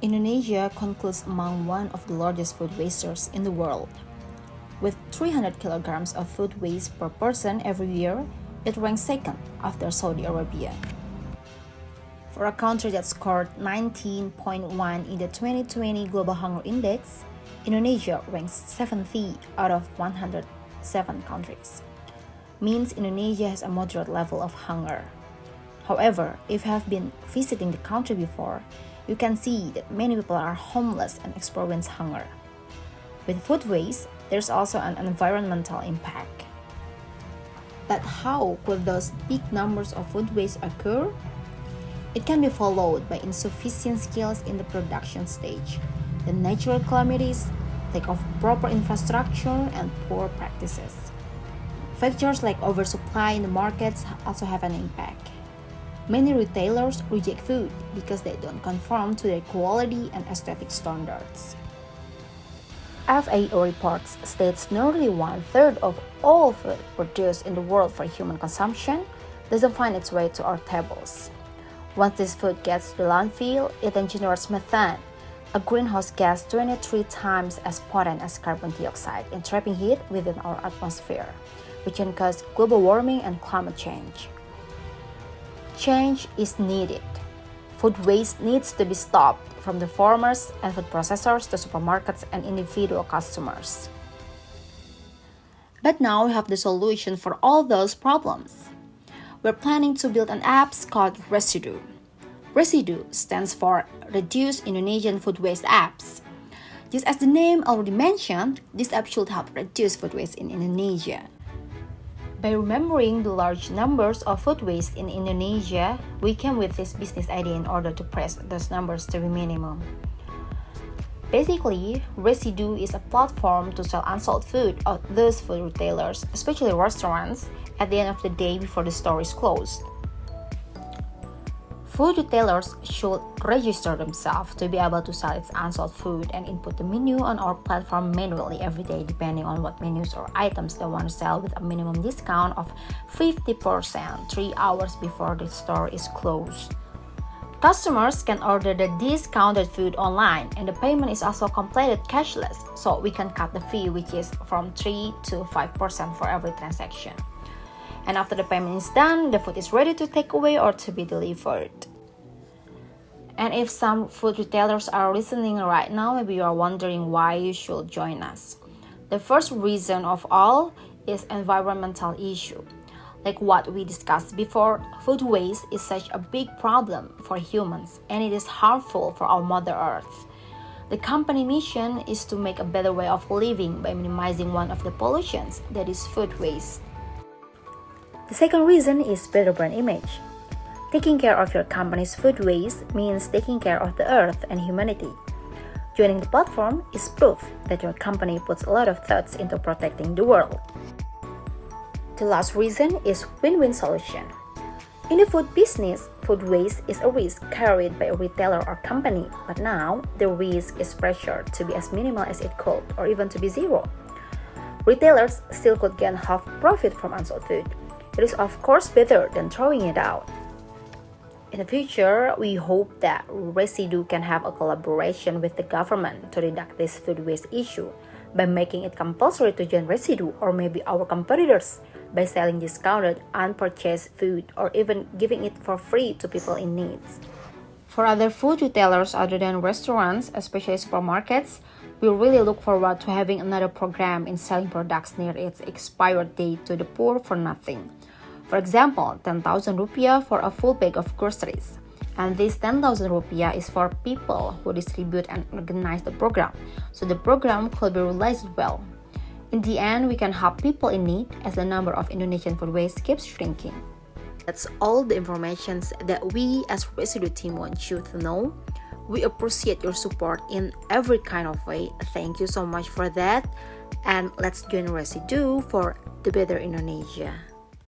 Indonesia concludes among one of the largest food wasters in the world. With 300 kilograms of food waste per person every year, it ranks second after Saudi Arabia. For a country that scored 19.1 in the 2020 Global Hunger Index, Indonesia ranks 70 out of 107 countries. Means Indonesia has a moderate level of hunger. However, if you have been visiting the country before, you can see that many people are homeless and experience hunger. With food waste, there's also an environmental impact. But how could those big numbers of food waste occur? It can be followed by insufficient skills in the production stage, the natural calamities, lack of proper infrastructure, and poor practices. Factors like oversupply in the markets also have an impact. Many retailers reject food because they don't conform to their quality and aesthetic standards. FAO reports states nearly one-third of all food produced in the world for human consumption doesn't find its way to our tables. Once this food gets to the landfill, it then generates methane, a greenhouse gas 23 times as potent as carbon dioxide in trapping heat within our atmosphere, which can cause global warming and climate change. Change is needed. Food waste needs to be stopped from the farmers and food processors to supermarkets and individual customers. But now we have the solution for all those problems. We're planning to build an app called RESIDOO. RESIDOO stands for Reduce Indonesian Food Waste Apps. Just as the name already mentioned, this app should help reduce food waste in Indonesia. By remembering the large numbers of food waste in Indonesia, we came with this business idea in order to press those numbers to be minimum. Basically, RESIDOO is a platform to sell unsold food at those food retailers, especially restaurants, at the end of the day before the store is closed. Food retailers should register themselves to be able to sell its unsold food and input the menu on our platform manually every day depending on what menus or items they want to sell with a minimum discount of 50% 3 hours before the store is closed. Customers can order the discounted food online and the payment is also completed cashless, so we can cut the fee, which is from 3 to 5% for every transaction. And after the payment is done, the food is ready to take away or to be delivered. And if some food retailers are listening right now, maybe you are wondering why you should join us. The first reason of all is environmental issue. Like what we discussed before, food waste is such a big problem for humans and it is harmful for our Mother Earth. The company mission is to make a better way of living by minimizing one of the pollutions, that is food waste. The second reason is better brand image. Taking care of your company's food waste means taking care of the earth and humanity. Joining the platform is proof that your company puts a lot of thoughts into protecting the world. The last reason is win-win solution. In the food business, food waste is a risk carried by a retailer or company, but now the risk is pressured to be as minimal as it could or even to be zero. Retailers still could gain half profit from unsold food. It is of course better than throwing it out. In the future, we hope that RESIDOO can have a collaboration with the government to reduce this food waste issue by making it compulsory to join RESIDOO or maybe our competitors by selling discounted, unpurchased food or even giving it for free to people in need. For other food retailers other than restaurants, especially supermarkets, we really look forward to having another program in selling products near its expired date to the poor for nothing. For example, 10,000 rupiah for a full bag of groceries. And this 10,000 rupiah is for people who distribute and organize the program, so the program could be realized well. In the end, we can help people in need as the number of Indonesian food waste keeps shrinking. That's all the information that we as RESIDOO team want you to know. We appreciate your support in every kind of way. Thank you so much for that. And let's join RESIDOO for the better Indonesia.